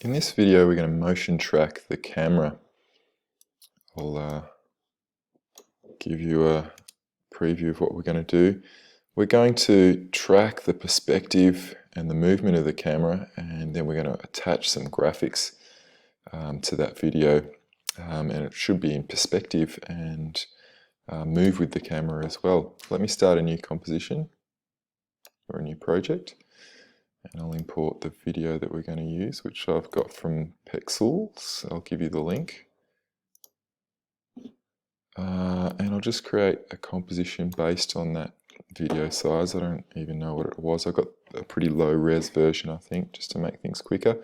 In this video we're going to motion track the camera. I'll give you a preview of what we're going to do. We're going to track the perspective and the movement of the camera, and then we're going to attach some graphics to that video, and it should be in perspective and move with the camera as well. Let me start a new composition or a new project, and I'll import the video that we're going to use, which I've got from Pexels. I'll give you the link. And I'll just create a composition based on that video size. I don't even know what it was. I got a pretty low res version, I think, just to make things quicker.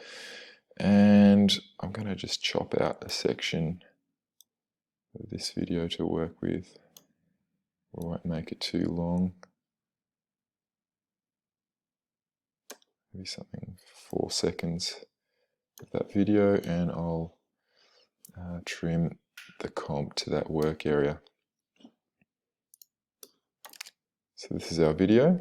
And I'm going to just chop out a section of this video to work with. We won't make it too long. Maybe something 4 seconds of that video, and I'll trim the comp to that work area. So this is our video,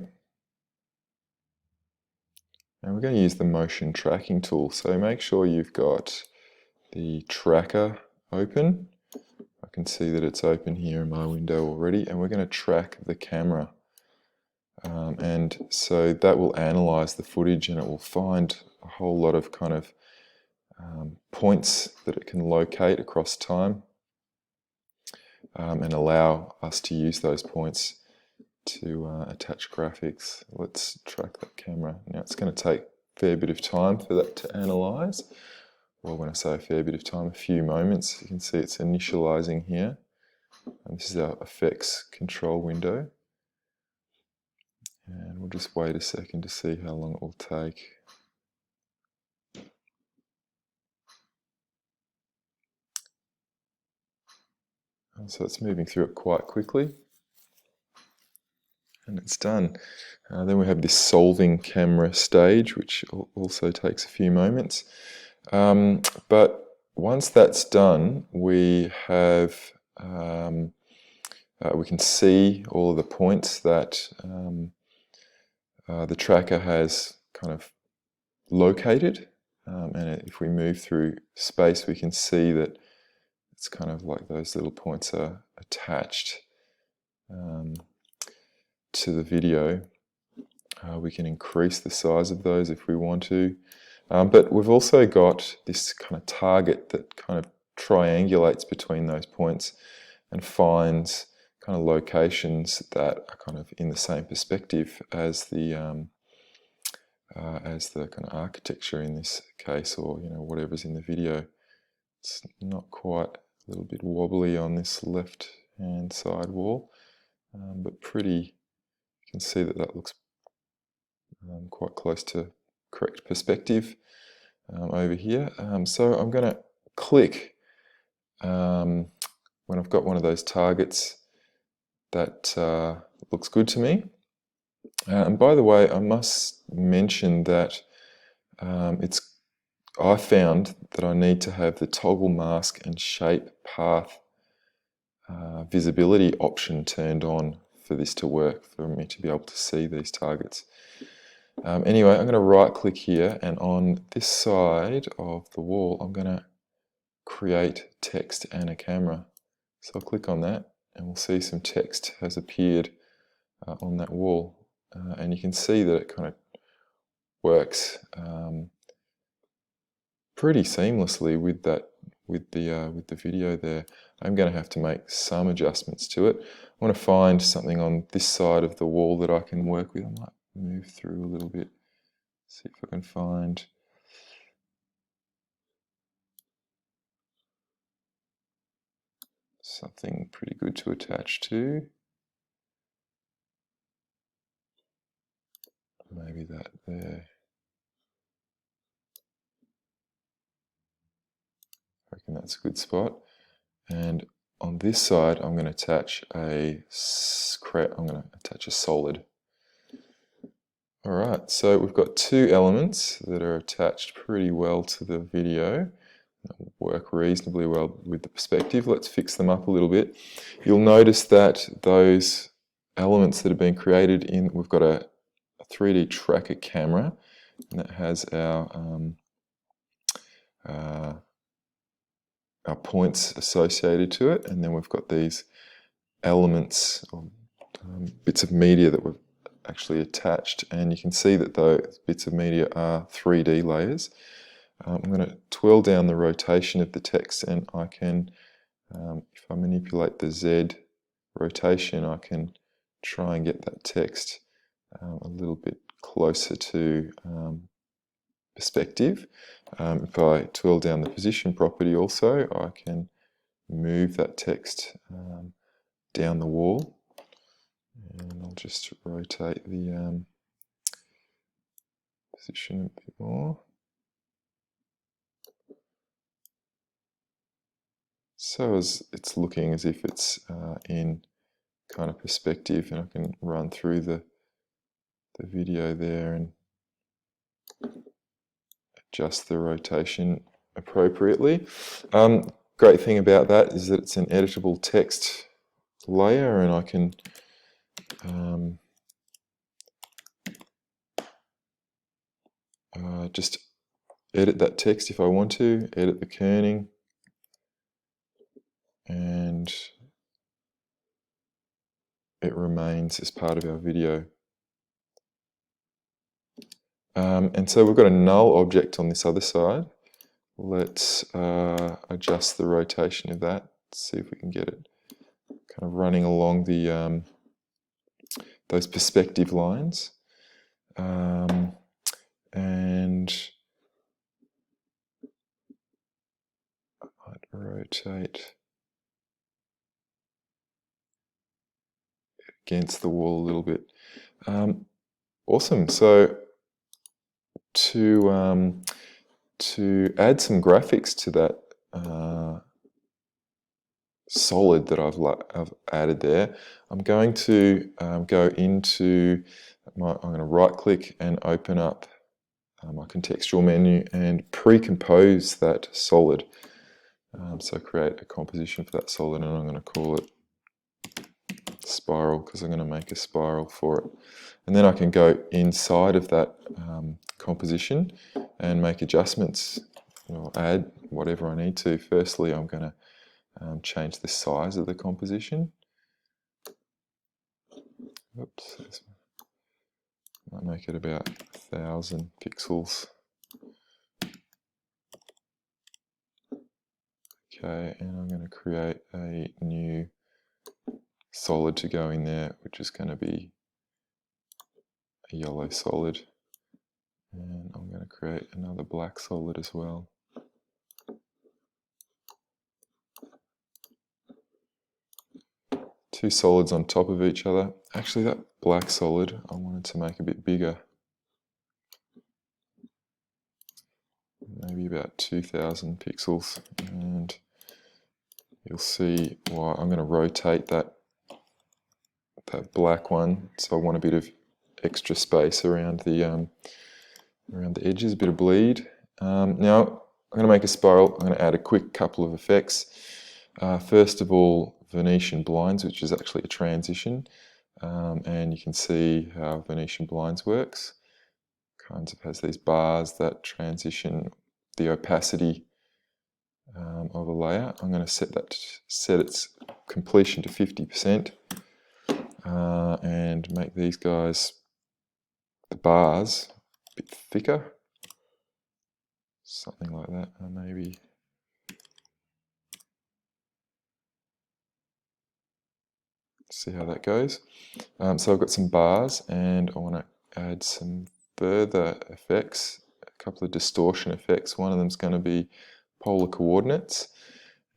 and we're going to use the motion tracking tool. So make sure you've got the tracker open. I can see that it's open here in my window already, and we're going to track the camera. And so that will analyze the footage, and it will find a whole lot of kind of points that it can locate across time, and allow us to use those points to attach graphics. Let's track that camera. Now it's going to take a fair bit of time for that to analyze. Well, when I say a fair bit of time, a few moments. You can see it's initializing here. And this is our effects control window. And we'll just wait a second to see how long it will take. And so it's moving through it quite quickly. And it's done. Then we have this solving camera stage, which also takes a few moments. But once that's done, we have we can see all of the points that the tracker has kind of located. And if we move through space, we can see that it's kind of like those little points are attached to the video. We can increase the size of those if we want to, but we've also got this kind of target that kind of triangulates between those points and finds kind of locations that are kind of in the same perspective as the kind of architecture in this case, or whatever's in the video. It's not quite, a little bit wobbly on this left hand side wall, but pretty. You can see that that looks quite close to correct perspective over here. So I'm going to click when I've got one of those targets that looks good to me. And by the way, I must mention that I found that I need to have the toggle mask and shape path visibility option turned on for this to work, for me to be able to see these targets. Anyway, I'm going to right click here, and on this side of the wall I'm going to create text and a camera. So I'll click on that, and we'll see some text has appeared on that wall, and you can see that it kind of works pretty seamlessly with that, with the video there. I'm going to have to make some adjustments to it. I want to find something on this side of the wall that I can work with. I might move through a little bit, see if I can find something pretty good to attach to. Maybe that there. I reckon that's a good spot. And on this side, I'm going to attach a solid. All right, so we've got two elements that are attached pretty well to the video. They'll work reasonably well with the perspective. Let's fix them up a little bit. You'll notice that those elements that have been created in, we've got a 3D tracker camera, and that has our points associated to it, and then we've got these elements or bits of media that we've actually attached, and you can see that those bits of media are 3D layers. I'm going to twirl down the rotation of the text, and I can, if I manipulate the Z rotation, I can try and get that text a little bit closer to perspective. If I twirl down the position property also, I can move that text down the wall, and I'll just rotate the position a bit more. So as it's looking as if it's in kind of perspective, and I can run through the video there and adjust the rotation appropriately. Great thing about that is that it's an editable text layer, and I can just edit that text if I want to, edit the kerning, and it remains as part of our video. And so we've got a null object on this other side. Let's adjust the rotation of that, see if we can get it kind of running along the those perspective lines. And I might rotate against the wall a little bit. Awesome. So to add some graphics to that solid that I've added there, I'm going to go into I'm going to right click and open up my contextual menu and pre-compose that solid. So create a composition for that solid, and I'm going to call it spiral because I'm going to make a spiral for it. And then I can go inside of that composition and make adjustments, or add whatever I need to. Firstly, I'm going to change the size of the composition. Oops, might make it about 1000 pixels. Okay, and I'm going to create a new solid to go in there, which is going to be a yellow solid. And I'm going to create another black solid as well. Two solids on top of each other. Actually, that black solid I wanted to make a bit bigger. Maybe about 2000 pixels. And you'll see why I'm going to rotate that black one. So I want a bit of extra space around the edges, a bit of bleed. Now I'm going to make a spiral. I'm going to add a quick couple of effects. First of all, Venetian blinds, which is actually a transition, and you can see how Venetian blinds works. Kind of has these bars that transition the opacity of a layer. I'm going to set its completion to 50%, and make these guys, the bars, a bit thicker, something like that, maybe. See how that goes. So I've got some bars, and I want to add some further effects, a couple of distortion effects. One of them is going to be polar coordinates,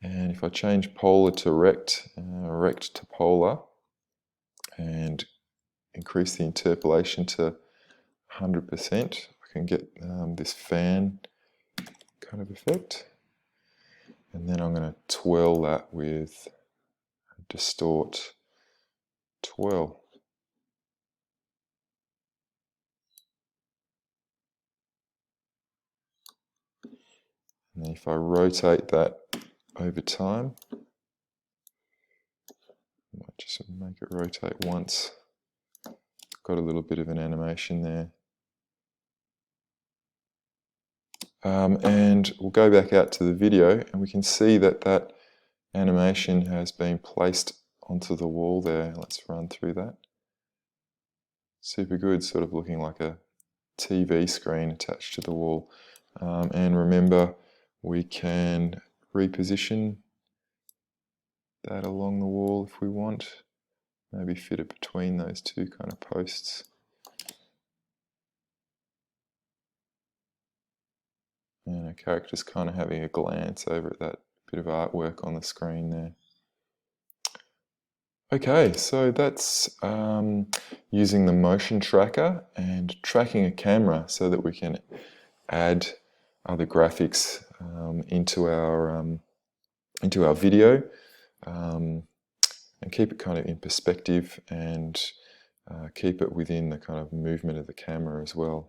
and if I change polar to rect, rect to polar, and increase the interpolation to 100%, I can get this fan kind of effect. And then I'm going to twirl that with distort twirl. And if I rotate that over time, I might just make it rotate once. Got a little bit of an animation there. and we'll go back out to the video and we can see that that animation has been placed onto the wall there. Let's run through that. Super good, sort of looking like a TV screen attached to the wall. And remember, we can reposition that along the wall if we want. Maybe fit it between those two kind of posts. And our character's kind of having a glance over at that bit of artwork on the screen there. Okay, so that's using the motion tracker and tracking a camera so that we can add other graphics into our video and keep it kind of in perspective and keep it within the kind of movement of the camera as well.